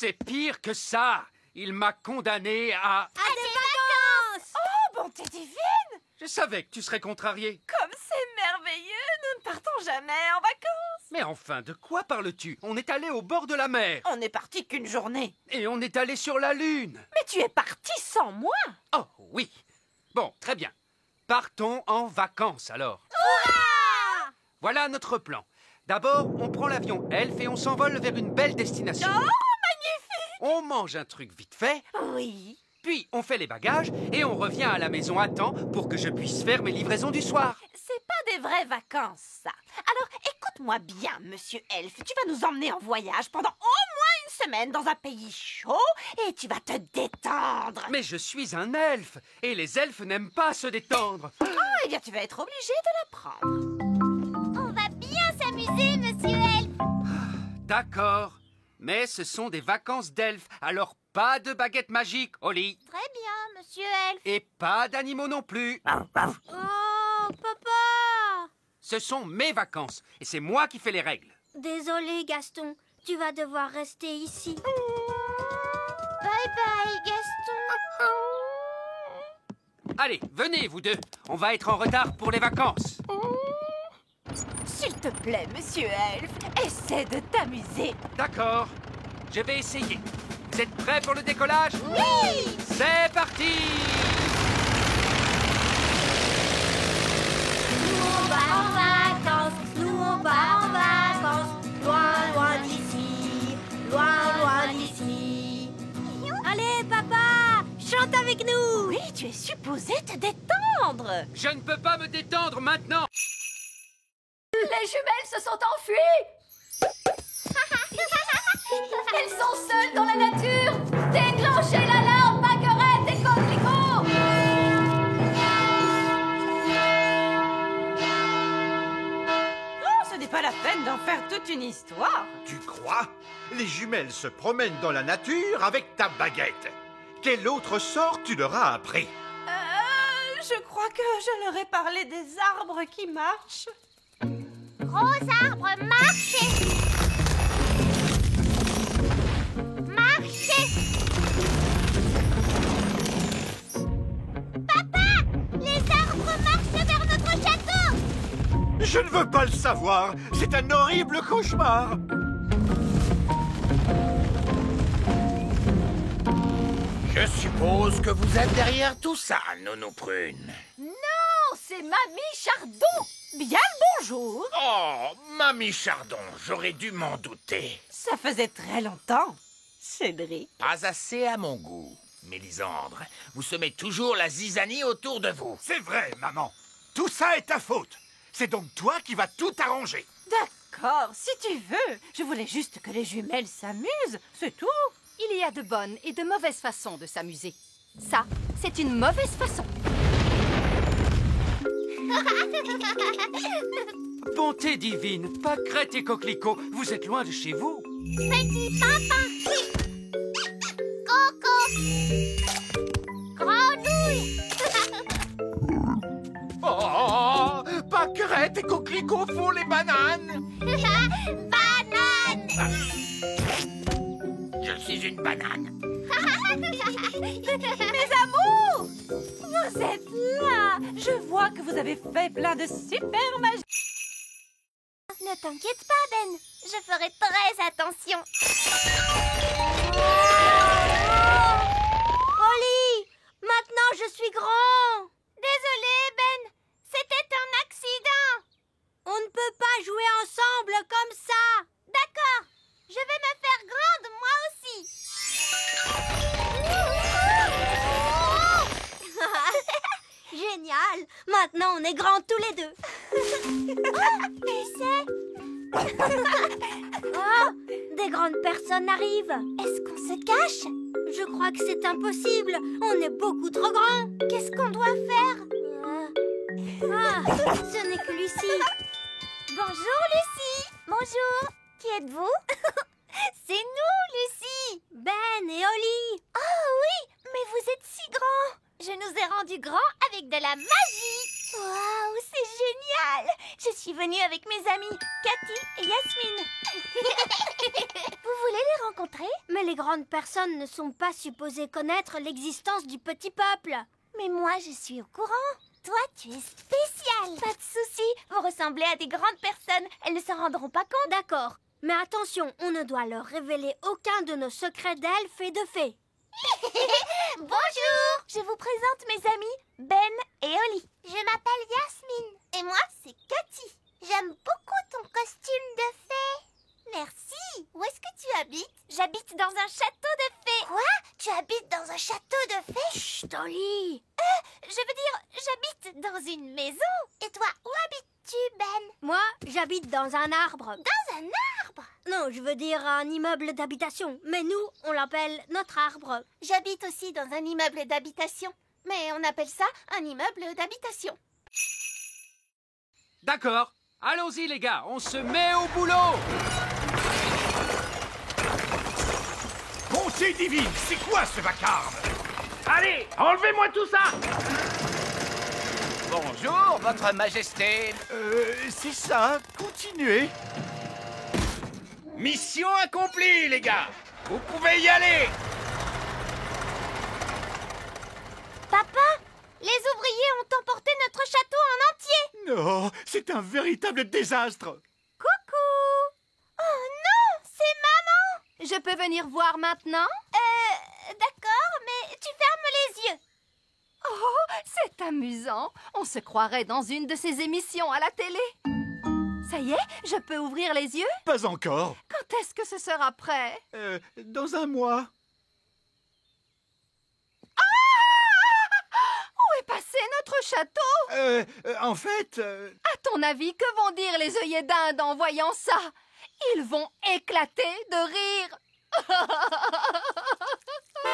C'est pire que ça. Il m'a condamné à... À des vacances! Oh, bonté divine! Je savais que tu serais contrarié. Comme c'est merveilleux, nous ne partons jamais en vacances. Mais enfin, de quoi parles-tu? On est allé au bord de la mer. On n'est parti qu'une journée. Et on est allé sur la Lune. Mais tu es parti sans moi. Oh, oui. Bon, très bien. Partons en vacances, alors. Hurrah! Voilà notre plan. D'abord, on prend l'avion Elf et on s'envole vers une belle destination. Oh, magnifique! On mange un truc vite fait, Oui. puis on fait les bagages et on revient à la maison à temps pour que je puisse faire mes livraisons du soir. C'est pas des vraies vacances, ça. Alors, écoute-moi bien, monsieur Elf. Tu vas nous emmener en voyage pendant au moins une semaine dans un pays chaud et tu vas te détendre. Mais je suis un elfe et les elfes n'aiment pas se détendre. Oh, eh bien, tu vas être obligé de l'apprendre. On va bien s'amuser, monsieur Elf. D'accord, mais ce sont des vacances d'elfes, alors pas de baguette magique, Oli. Très bien, monsieur Elf. Et pas d'animaux non plus. Oh, papa! Ce sont mes vacances et c'est moi qui fais les règles. Désolé, Gaston. Tu vas devoir rester ici. Bye bye, Gaston. Allez, venez vous deux, on va être en retard pour les vacances. S'il te plaît, monsieur Elf, essaie de t'amuser. D'accord, je vais essayer. Vous êtes prêts pour le décollage? Oui! C'est parti! Nous on va en vacances, nous on va en vacances, loin, loin d'ici, loin, loin d'ici. Allez, papa, chante avec nous. Oui, tu es supposé te détendre. Je ne peux pas me détendre maintenant. Les jumelles se sont enfuies. Elles sont seules dans la nature. Déclenchez l'alarme, Marguerite et Coquelicot. Oh, ce n'est pas la peine d'en faire toute une histoire. Tu crois? Les jumelles se promènent dans la nature avec ta baguette. Quel autre sort tu leur as appris? Je crois que je leur ai parlé des arbres qui marchent. Gros arbre, marchez! Marchez! Papa! Les arbres marchent vers notre château! Je ne veux pas le savoir. C'est un horrible cauchemar. Je suppose que vous êtes derrière tout ça, Nounou Prune. Non, c'est Mamie Chardon. Bien le bonjour. Oh, Mamie Chardon, j'aurais dû m'en douter. Ça faisait très longtemps, Cédric. Pas assez à mon goût. Mélisandre, vous semez toujours la zizanie autour de vous. C'est vrai, maman. Tout ça est ta faute. C'est donc toi qui vas tout arranger. D'accord, si tu veux. Je voulais juste que les jumelles s'amusent, c'est tout. Il y a de bonnes et de mauvaises façons de s'amuser. Ça, c'est une mauvaise façon. Bonté divine, Pâquerette et Coquelicot, vous êtes loin de chez vous. Petit papa! Coco! Grenouille! Oh, Pâquerette et Coquelicot font les bananes. Banane! Je suis une banane. Mes amours! Vous êtes là! Je vois que vous avez fait plein de super magie. Ne t'inquiète pas, Ben. Je ferai très attention. Holly, maintenant je suis grand. Désolé, Ben. C'était un accident. On ne peut pas jouer ensemble comme ça. D'accord. Je vais me faire grande, moi aussi. Génial. Maintenant, on est grands tous les deux. Qui c'est? Oh, des grandes personnes arrivent. Est-ce qu'on se cache? Je crois que c'est impossible. On est beaucoup trop grands. Qu'est-ce qu'on doit faire? Ce n'est que Lucie. Bonjour, Lucie. Bonjour. Qui êtes-vous? C'est nous, Lucie. Ben et Holly. Oh oui, mais vous êtes si grands. Je nous ai rendus grands avec de la magie. Waouh, c'est génial. Je suis venue avec mes amis, Cathy et Yasmine. Vous voulez les rencontrer? Mais les grandes personnes ne sont pas supposées connaître l'existence du petit peuple. Mais moi, je suis au courant. Toi, tu es spécial. Pas de souci, vous ressemblez à des grandes personnes. Elles ne s'en rendront pas compte. D'accord. Mais attention, on ne doit leur révéler aucun de nos secrets d'elfes et de fées. Bonjour! Je vous présente mes amis, Ben et Oli. Je m'appelle Yasmine. Et moi, c'est Cathy. J'aime beaucoup ton costume de fée. Merci. Où est-ce que tu habites? J'habite dans un château de fées. Quoi? Tu habites dans un château de fées? Chut, Oli. Je veux dire, j'habite dans une maison. Et toi, où habites-tu, Ben? Moi, j'habite dans un arbre. Dans un arbre? Non, je veux dire un immeuble d'habitation. Mais nous, on l'appelle notre arbre. J'habite aussi dans un immeuble d'habitation. Mais on appelle ça un immeuble d'habitation. D'accord. Allons-y, les gars. On se met au boulot. Bonté divine, c'est quoi ce vacarme? Allez, enlevez-moi tout ça. Bonjour, votre majesté. C'est ça, continuez. Mission accomplie, les gars. Vous pouvez y aller. Papa, les ouvriers ont emporté notre château en entier. Non, c'est un véritable désastre. Coucou. Oh non, c'est maman. Je peux venir voir maintenant? D'accord, mais tu fermes les yeux. Oh, c'est amusant. On se croirait dans une de ces émissions à la télé. Ça y est, je peux ouvrir les yeux? Pas encore. Quand est-ce que ce sera prêt? Dans un mois. Où est passé notre château? En fait... À ton avis, que vont dire les œillets d'Inde en voyant ça? Ils vont éclater de rire. Oh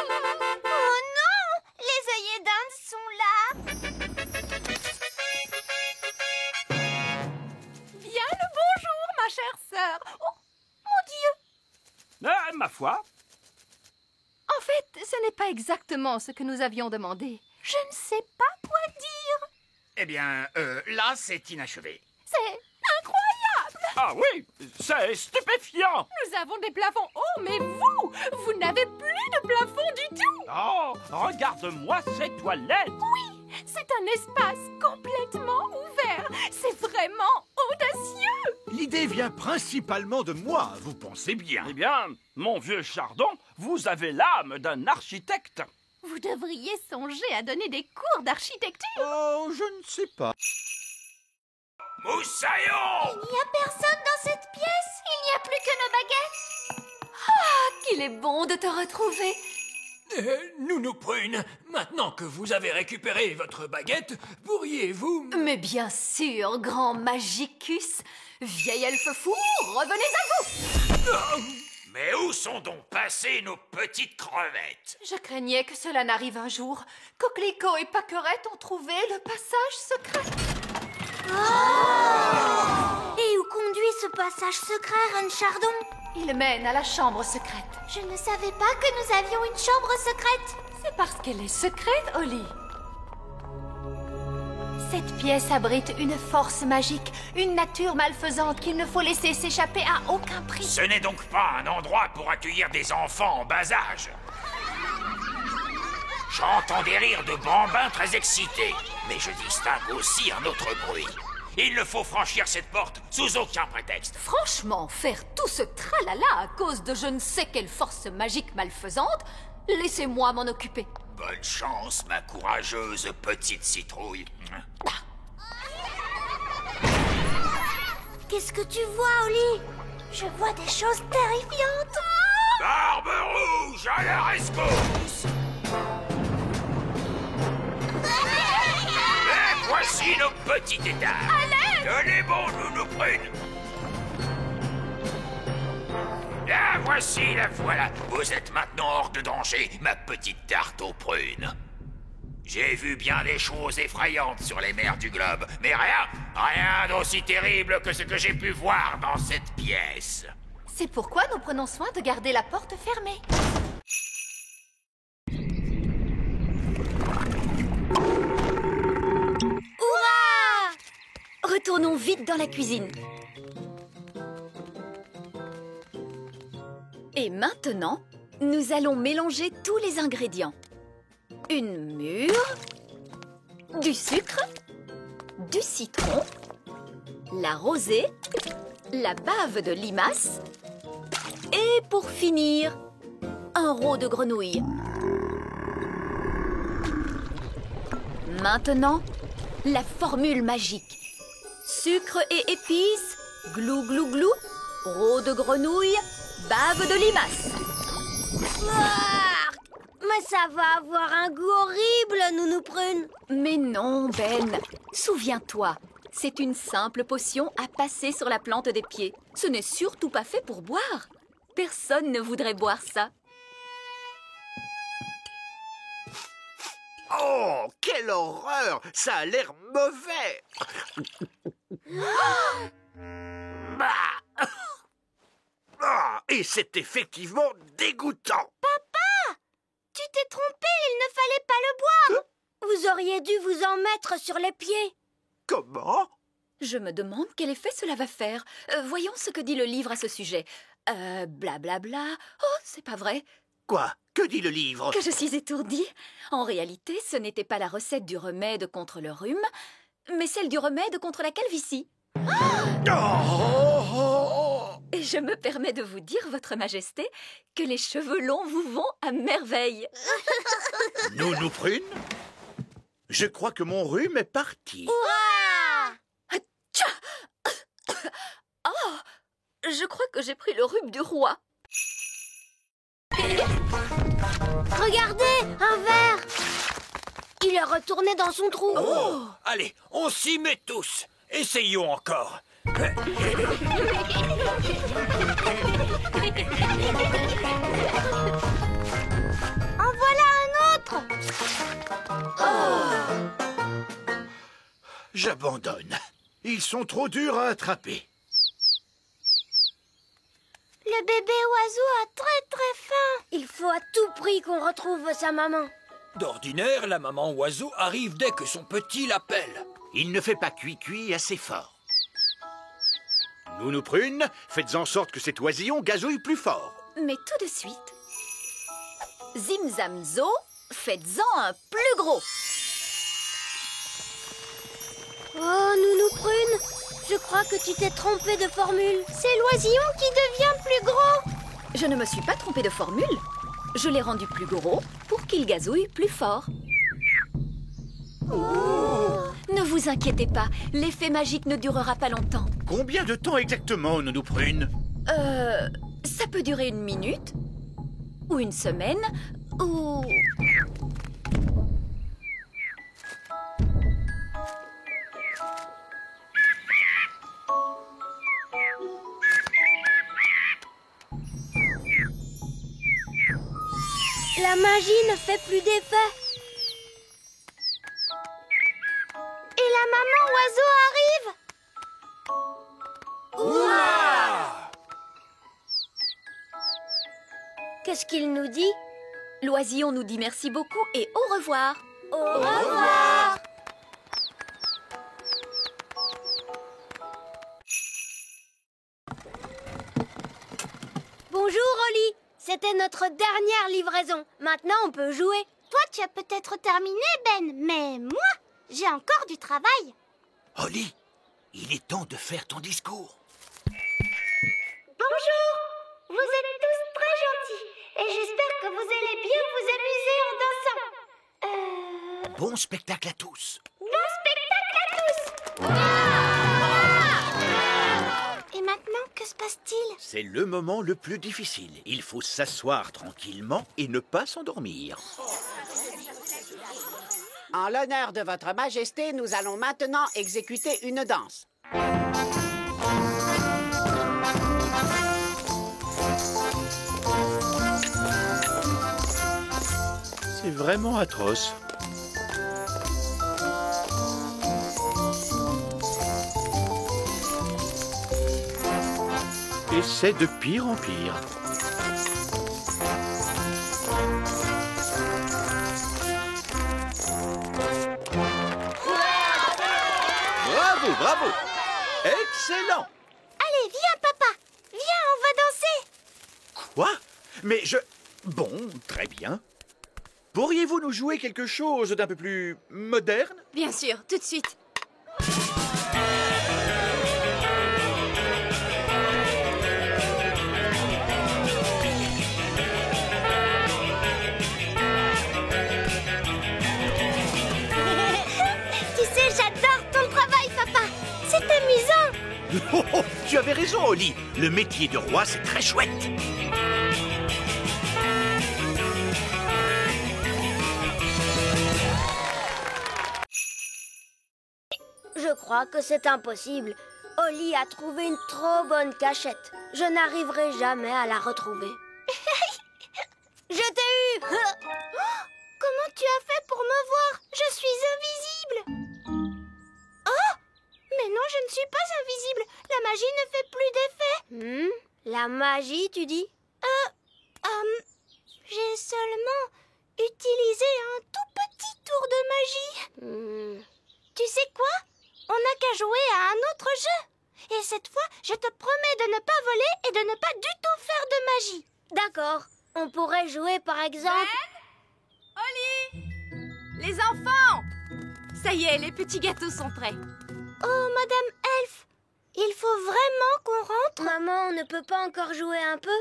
non, les œillets d'Inde sont là. Bien le bonjour, ma chère sœur. Oh, mon Dieu. Ma foi. En fait, ce n'est pas exactement ce que nous avions demandé. Je ne sais pas quoi dire. Eh bien, là, c'est inachevé. C'est incroyable. Ah oui, c'est stupéfiant. Nous avons des plafonds hauts, mais vous n'avez plus de plafond du tout. Oh, regarde-moi ces toilettes. Oui, c'est un espace complètement ouvert. C'est vraiment audacieux. L'idée vient principalement de moi, vous pensez bien. Eh bien, mon vieux Chardon, vous avez l'âme d'un architecte. Vous devriez songer à donner des cours d'architecture. Oh, je ne sais pas. Moussaillon! Il n'y a personne dans cette pièce. Il n'y a plus que nos baguettes. Qu'il est bon de te retrouver. Nounou Prune, maintenant que vous avez récupéré votre baguette, pourriez-vous... Mais bien sûr, grand Magicus. Vieil elfe fou, revenez à vous. Mais où sont donc passées nos petites crevettes? Je craignais que cela n'arrive un jour. Coquelicot et Paquerette ont trouvé le passage secret. Et où conduit ce passage secret, Reine Chardon? Il mène à la chambre secrète. Je ne savais pas que nous avions une chambre secrète. C'est parce qu'elle est secrète, Oli. Cette pièce abrite une force magique, une nature malfaisante qu'il ne faut laisser s'échapper à aucun prix. Ce n'est donc pas un endroit pour accueillir des enfants en bas âge. J'entends des rires de bambins très excités, mais je distingue aussi un autre bruit. Il ne faut franchir cette porte sous aucun prétexte. Franchement, faire tout ce tralala à cause de je ne sais quelle force magique malfaisante, laissez-moi m'en occuper. Bonne chance, ma courageuse petite citrouille. Qu'est-ce que tu vois, Oli? Je vois des choses terrifiantes. Barbe rouge à la rescousse! Et voici nos petits états. Tenez bon, Nounou Prune. La voici, la voilà. Vous êtes maintenant hors de danger, ma petite tarte aux prunes. J'ai vu bien des choses effrayantes sur les mers du globe, mais rien d'aussi terrible que ce que j'ai pu voir dans cette pièce. C'est pourquoi nous prenons soin de garder la porte fermée. Hurrah! Retournons vite dans la cuisine. Et maintenant, nous allons mélanger tous les ingrédients. Une mûre, du sucre, du citron, la rosée, la bave de limace et pour finir, un rôt de grenouille. Maintenant, la formule magique. Sucre et épices, glou glou glou, rôt de grenouille, bave de limace. Ah, mais ça va avoir un goût horrible, Nounou Prune. Mais non, Ben. Souviens-toi, c'est une simple potion à passer sur la plante des pieds. Ce n'est surtout pas fait pour boire. Personne ne voudrait boire ça. Oh, quelle horreur! Ça a l'air mauvais! Ah, et c'est effectivement dégoûtant! Tu t'es trompé, il ne fallait pas le boire. Vous auriez dû vous en mettre sur les pieds. Comment? Je me demande quel effet cela va faire. Voyons ce que dit le livre à ce sujet. Blablabla. Oh, c'est pas vrai. Quoi? Que dit le livre? Que je suis étourdie. En réalité, ce n'était pas la recette du remède contre le rhume, mais celle du remède contre la calvitie. Et je me permets de vous dire, Votre Majesté, que les cheveux longs vous vont à merveille. Nounou Prune? Je crois que mon rhume est parti. Oh, je crois que j'ai pris le rhume du roi. Regardez, un verre. Il est retourné dans son trou. Oh, allez, on s'y met tous. Essayons encore. En voilà un autre. J'abandonne. Ils sont trop durs à attraper. Le bébé oiseau a très très faim. Il faut à tout prix qu'on retrouve sa maman. D'ordinaire, la maman oiseau arrive dès que son petit l'appelle. Il ne fait pas cuit assez fort. Nounou Prune, faites en sorte que cet oisillon gazouille plus fort. Mais tout de suite, Zimzamzo, faites-en un plus gros. Oh, Nounou Prune, je crois que tu t'es trompée de formule. C'est l'oisillon qui devient plus gros. Je ne me suis pas trompée de formule. Je l'ai rendu plus gros pour qu'il gazouille plus fort. Ne vous inquiétez pas, l'effet magique ne durera pas longtemps. Combien de temps exactement, Nounou Prune? Ça peut durer 1 minute, ou 1 semaine, ou... La magie ne fait plus d'effet. Et la maman oiseau arrive. Qu'est-ce qu'il nous dit? L'oisillon nous dit merci beaucoup et au revoir. Au revoir. Bonjour, Oli. C'était notre dernière livraison. Maintenant, on peut jouer. Toi, tu as peut-être terminé, Ben, mais moi, j'ai encore du travail. Holly, il est temps de faire ton discours. Bonjour. Vous êtes tous très gentils et j'espère que vous allez bien vous amuser en dansant. Bon spectacle à tous. Bon spectacle à tous. Et maintenant, que se passe-t-il? C'est le moment le plus difficile. Il faut s'asseoir tranquillement et ne pas s'endormir. En l'honneur de votre majesté, nous allons maintenant exécuter une danse. C'est vraiment atroce. Et c'est de pire en pire. Bravo, bravo! Excellent! Allez, viens, papa. Viens, on va danser. Quoi? Mais je... Bon, très bien. Pourriez-vous nous jouer quelque chose d'un peu plus moderne? Bien sûr, tout de suite. Tu sais, j'adore ton travail, papa. C'est amusant. Oh, oh, tu avais raison, Oli. Le métier de roi, c'est très chouette. Je crois que c'est impossible. Oli a trouvé une trop bonne cachette. Je n'arriverai jamais à la retrouver. Je t'ai eu. Comment tu as fait pour me voir? Je suis invisible. Oh! Mais non, je ne suis pas invisible. La magie ne fait plus d'effet. La magie, tu dis? J'ai seulement utilisé un tout petit tour de magie. Tu sais quoi? On n'a qu'à jouer à un autre jeu. Et cette fois, je te promets de ne pas voler et de ne pas du tout faire de magie. D'accord. On pourrait jouer par exemple... Oli! Les enfants! Ça y est, les petits gâteaux sont prêts. Oh, Madame Elf, il faut vraiment qu'on rentre? Maman, on ne peut pas encore jouer un peu?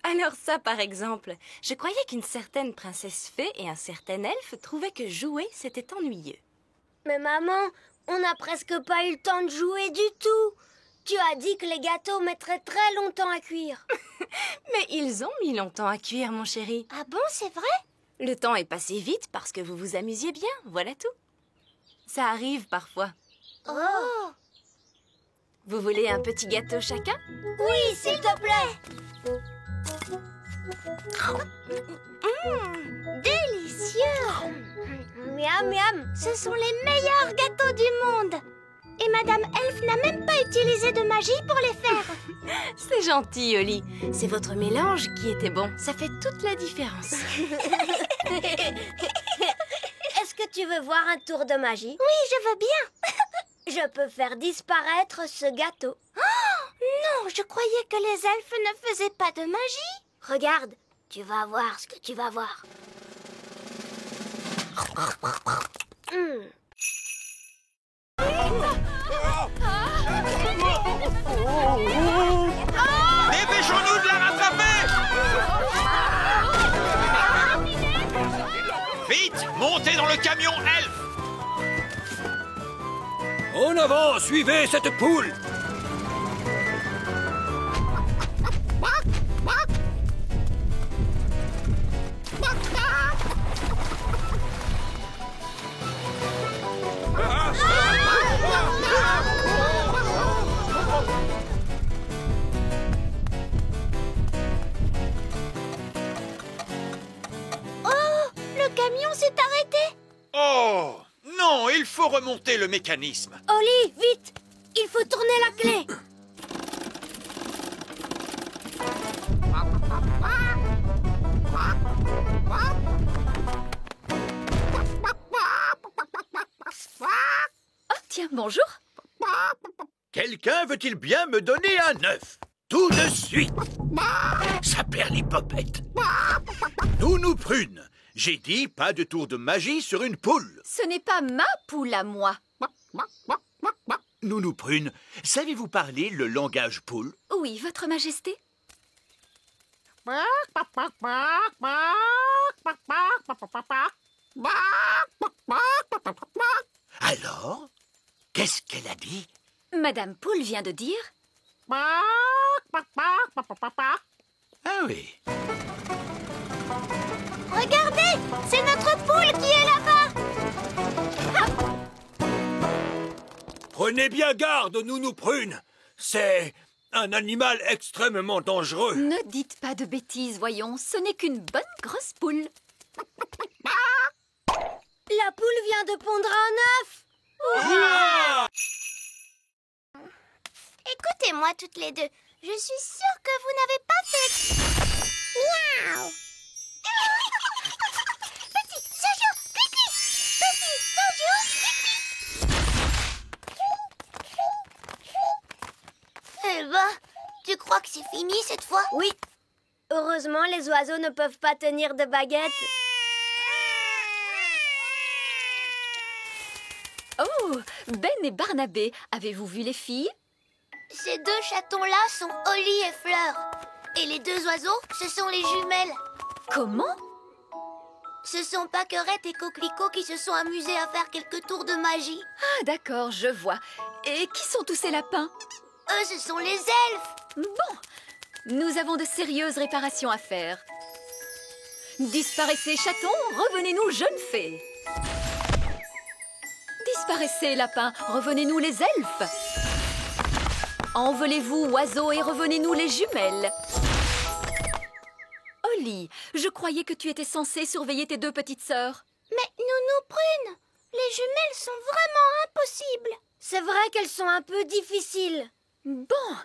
Alors ça, par exemple, je croyais qu'une certaine princesse fée et un certain elfe trouvaient que jouer, c'était ennuyeux. Mais maman, on n'a presque pas eu le temps de jouer du tout. Tu as dit que les gâteaux mettraient très longtemps à cuire. Mais ils ont mis longtemps à cuire, mon chéri. Ah bon, c'est vrai? Le temps est passé vite parce que vous vous amusiez bien, voilà tout. Ça arrive parfois. Oh! Vous voulez un petit gâteau chacun? Oui, s'il te plaît. Délicieux. Miam, miam. Ce sont les meilleurs gâteaux du monde. Et Madame Elf n'a même pas utilisé de magie pour les faire. C'est gentil, Oli. C'est votre mélange qui était bon. Ça fait toute la différence. Est-ce que tu veux voir un tour de magie? Oui, je veux bien. Je peux faire disparaître ce gâteau. Oh, non, je croyais que les elfes ne faisaient pas de magie. Regarde, tu vas voir ce que tu vas voir. Dépêchons-nous de la rattraper! Vite, montez dans le camion elfe! En avant, suivez cette poule! Le camion s'est arrêté. Oh! Non, il faut remonter le mécanisme. Oli, vite! Il faut tourner la clé. Oh, tiens, bonjour. Quelqu'un veut-il bien me donner un œuf? Tout de suite. Ça perd les popettes. Nounou Prune, j'ai dit pas de tour de magie sur une poule. Ce n'est pas ma poule à moi. Nounou Prune, savez-vous parler le langage poule? Oui, Votre Majesté. Alors, qu'est-ce qu'elle a dit? Madame Poule vient de dire... Ah oui. Regardez, c'est notre poule qui est là-bas. Prenez bien garde, Nounou Prune. C'est un animal extrêmement dangereux. Ne dites pas de bêtises, voyons. Ce n'est qu'une bonne grosse poule. La poule vient de pondre un œuf. Ah! Écoutez-moi toutes les deux. Je suis sûre que vous n'avez pas fait... Miaou. Petit Jojo, pipi. Petit Jojo, pipi. Eh ben, tu crois que c'est fini cette fois? Oui. Heureusement, les oiseaux ne peuvent pas tenir de baguette. Oh, Ben et Barnabé, avez-vous vu les filles? Ces deux chatons-là sont Holly et Fleur. Et les deux oiseaux, ce sont les jumelles. Comment? Ce sont Pâquerette et Coquelicot qui se sont amusés à faire quelques tours de magie. Ah, d'accord, je vois. Et qui sont tous ces lapins? Eux, ce sont les elfes. Bon, nous avons de sérieuses réparations à faire. Disparaissez, chatons, revenez-nous, jeunes fées. Disparaissez, lapins, revenez-nous, les elfes. Envolez-vous, oiseaux, et revenez-nous, les jumelles. Holly, je croyais que tu étais censée surveiller tes deux petites sœurs. Mais Nounou Prune, les jumelles sont vraiment impossibles. C'est vrai qu'elles sont un peu difficiles. Bon,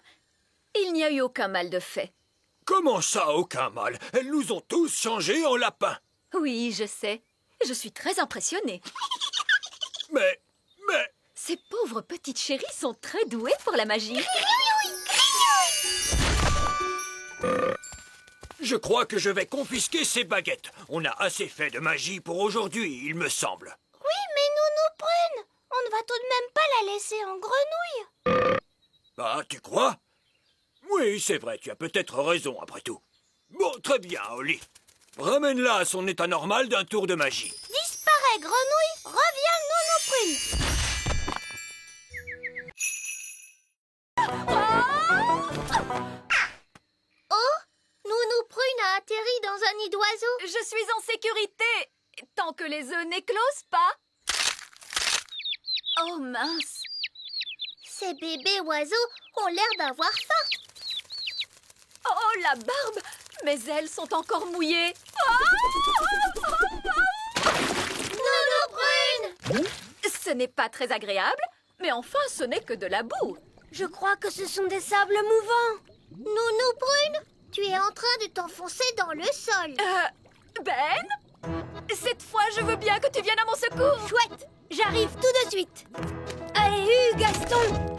il n'y a eu aucun mal de fait. Comment ça, aucun mal? Elles nous ont tous changés en lapins. Oui, je sais. Je suis très impressionnée. Mais... Ces pauvres petites chéries sont très douées pour la magie. Je crois que je vais confisquer ces baguettes. On a assez fait de magie pour aujourd'hui, il me semble. Oui, mais Nounou Prune, on ne va tout de même pas la laisser en grenouille. Ah, tu crois? Oui, c'est vrai, tu as peut-être raison après tout. Bon, très bien, Holly. Ramène-la à son état normal d'un tour de magie. Disparaît, grenouille, reviens, Nounou Prune. Oh, Nounou Prune a atterri dans un nid d'oiseaux. Je suis en sécurité, tant que les œufs n'éclosent pas. Oh mince. Ces bébés oiseaux ont l'air d'avoir faim. Oh, la barbe! Mes ailes sont encore mouillées. Nounou Prune! Ce n'est pas très agréable, mais enfin, ce n'est que de la boue. Je crois que ce sont des sables mouvants. Nounou Prune, tu es en train de t'enfoncer dans le sol. Ben? Cette fois, je veux bien que tu viennes à mon secours. Chouette, j'arrive tout de suite. Allez, Gaston!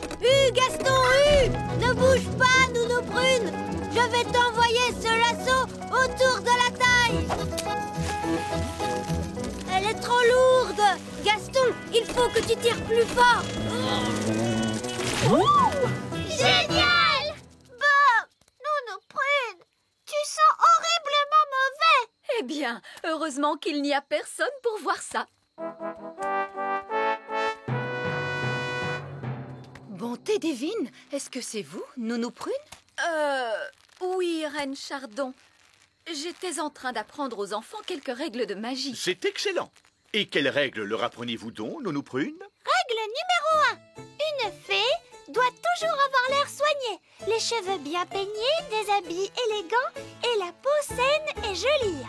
Gaston, ne bouge pas, Nounou Prune. Je vais t'envoyer ce lasso autour de la taille. Elle est trop lourde. Gaston, il faut que tu tires plus fort. Génial! Bon, Nounou Prune, tu sens horriblement mauvais. Eh bien, heureusement qu'il n'y a personne pour voir ça. Bonté divine, est-ce que c'est vous, Nounou Prune? Oui, Reine Chardon. J'étais en train d'apprendre aux enfants quelques règles de magie. C'est excellent. Et quelles règles leur apprenez-vous donc, Nounou Prune? Règle numéro 1. Une fée doit toujours avoir l'air soigné, les cheveux bien peignés, des habits élégants et la peau saine et jolie.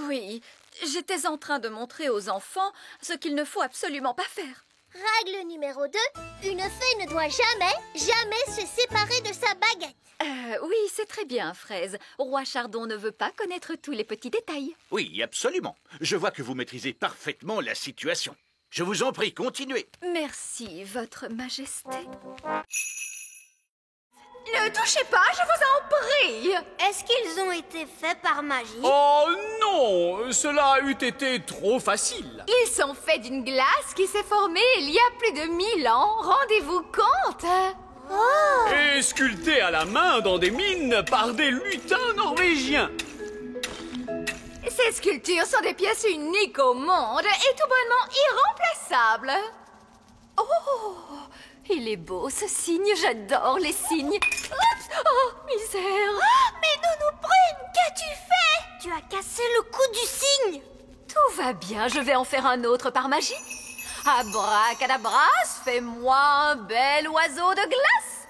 Oui. J'étais en train de montrer aux enfants ce qu'il ne faut absolument pas faire. Règle numéro 2. Une fée ne doit jamais se séparer de sa baguette. Oui, c'est très bien, Fraise. Roi Chardon ne veut pas connaître tous les petits détails. Oui, absolument. Je vois que vous maîtrisez parfaitement la situation. Je vous en prie, continuez. Merci, Votre Majesté. Ne touchez pas, je vous en prie. Est-ce qu'ils ont été faits par magie? Oh non, cela eût été trop facile. Ils sont faits d'une glace qui s'est formée il y a plus de 1000 ans. Rendez-vous compte? Et sculptés à la main dans des mines par des lutins norvégiens. Ces sculptures sont des pièces uniques au monde et tout bonnement irremplaçables. Oh, il est beau ce signe, j'adore les signes. Oh, misère. Mais Nounou Prune, qu'as-tu fait? Tu as cassé le cou du cygne. Tout va bien, je vais en faire un autre par magie. Abracadabras, fais-moi un bel oiseau de glace.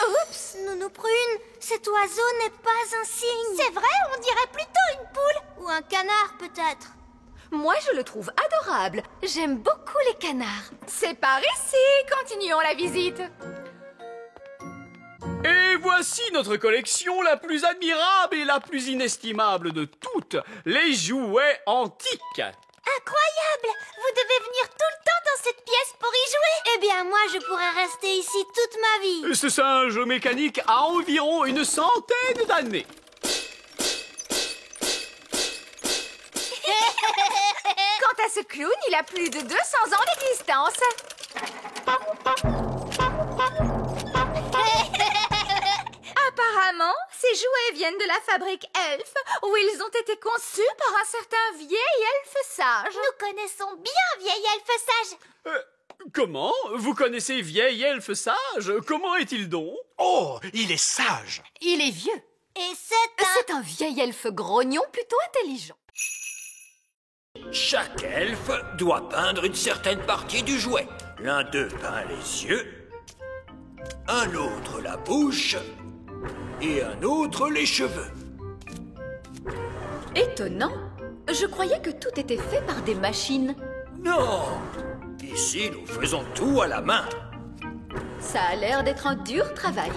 Oups, Nounou Prune, cet oiseau n'est pas un cygne. C'est vrai, on dirait plutôt une poule. Ou un canard peut-être. Moi, je le trouve adorable. J'aime beaucoup les canards. C'est par ici, continuons la visite. Et voici notre collection la plus admirable et la plus inestimable de toutes, les jouets antiques. Incroyable! Vous devez venir tout le temps dans cette pièce pour y jouer. Eh bien, moi, je pourrais rester ici toute ma vie. Ce singe mécanique a environ une centaine d'années. Quant à ce clown, il a plus de 200 ans d'existence. Apparemment, ces jouets viennent de la fabrique Elf, où ils ont été conçus par un certain vieil elfe sage. Nous connaissons bien vieil elfe sage. Comment? Vous connaissez vieil elfe sage? Comment est-il donc? Oh, il est sage. Il est vieux. Et c'est un vieil elfe grognon plutôt intelligent. Chaque elfe doit peindre une certaine partie du jouet. L'un d'eux peint les yeux, un autre la bouche et un autre les cheveux. Étonnant. Je croyais que tout était fait par des machines. Non, ici nous faisons tout à la main. Ça a l'air d'être un dur travail.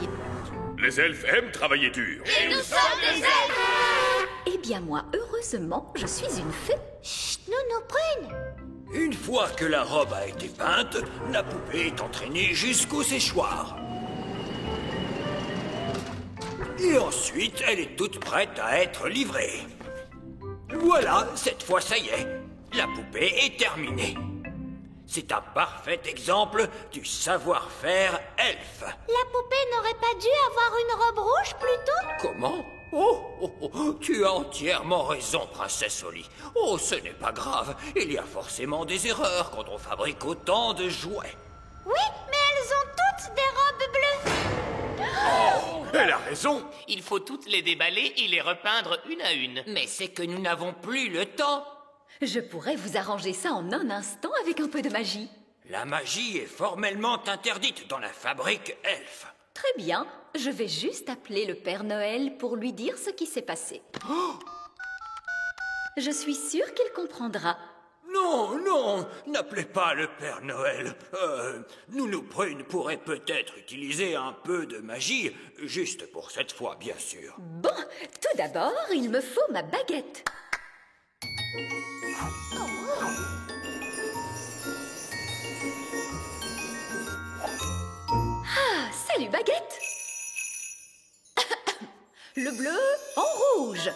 Les elfes aiment travailler dur. Et nous sommes des elfes. Eh bien moi, heureusement, je suis une fée. Chut, Nounou Prune. Une fois que la robe a été peinte, la poupée est entraînée jusqu'au séchoir. Et ensuite, elle est toute prête à être livrée. Voilà, cette fois ça y est, la poupée est terminée. C'est un parfait exemple du savoir-faire elfe. La poupée n'aurait pas dû avoir une robe rouge plutôt? Comment? Oh, tu as entièrement raison, princesse Oli. Oh, ce n'est pas grave. Il y a forcément des erreurs quand on fabrique autant de jouets. Oui, mais elles ont toutes des robes bleues. Oh, elle a raison. Il faut toutes les déballer et les repeindre une à une. Mais c'est que nous n'avons plus le temps. Je pourrais vous arranger ça en un instant avec un peu de magie. La magie est formellement interdite dans la fabrique elfe. Très bien, je vais juste appeler le Père Noël pour lui dire ce qui s'est passé. Je suis sûre qu'il comprendra. Non, n'appelez pas le Père Noël. Nounou Prune pourrait peut-être utiliser un peu de magie, juste pour cette fois, bien sûr. Bon, tout d'abord, il me faut ma baguette. Ah, salut baguette. Le bleu en rouge.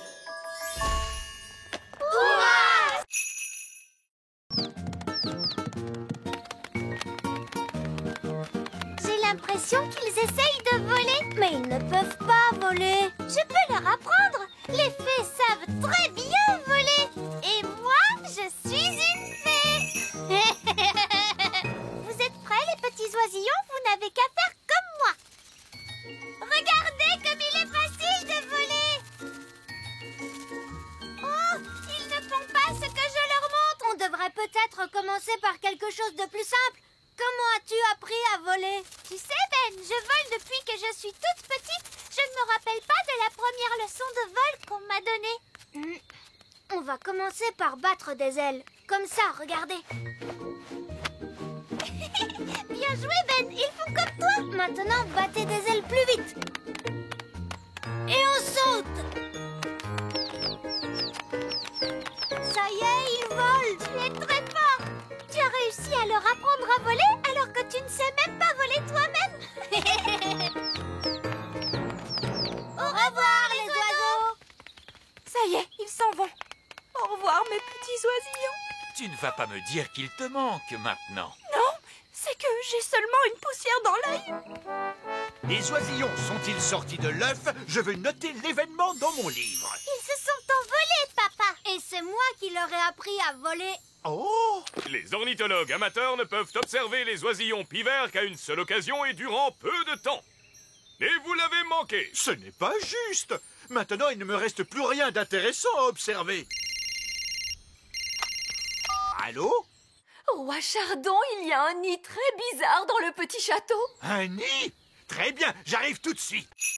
J'ai l'impression qu'ils essayent de voler, mais ils ne peuvent pas voler. Je peux leur apprendre. Les fées savent très bien voler. Et moi, je suis une fée. Vous êtes prêts, les petits oisillons? Vous n'avez qu'à faire comme moi. Regardez comme il est facile de voler. Oh, ils ne font pas ce que je leur montre. On devrait peut-être commencer par quelque chose de plus simple. Comment as-tu appris à voler? Tu sais, Ben, je vole depuis que je suis toute petite. Je ne me rappelle pas de la première leçon de vol qu'on m'a donnée. On va commencer par battre des ailes. Comme ça, regardez. Bien joué, Ben. Ils font comme toi. Maintenant, battez des ailes plus vite. Et on saute. Ça y est, ils volent. Tu es très fort. Tu as réussi à leur apprendre à voler alors que tu ne sais même pas voler toi-même. Au revoir, les oiseaux. Ça y est, ils s'en vont. Au revoir, mes petits oisillons. Tu ne vas pas me dire qu'il te manque maintenant. Non, c'est que j'ai seulement une poussière dans l'œil. Les oisillons sont-ils sortis de l'œuf? Je veux noter l'événement dans mon livre. Ils se sont envolés, papa. Et c'est moi qui leur ai appris à voler. Oh! Les ornithologues amateurs ne peuvent observer les oisillons pivers qu'à une seule occasion et durant peu de temps. Et vous l'avez manqué. Ce n'est pas juste. Maintenant, il ne me reste plus rien d'intéressant à observer. Allô? Roi Chardon, il y a un nid très bizarre dans le petit château. Un nid? Très bien, j'arrive tout de suite.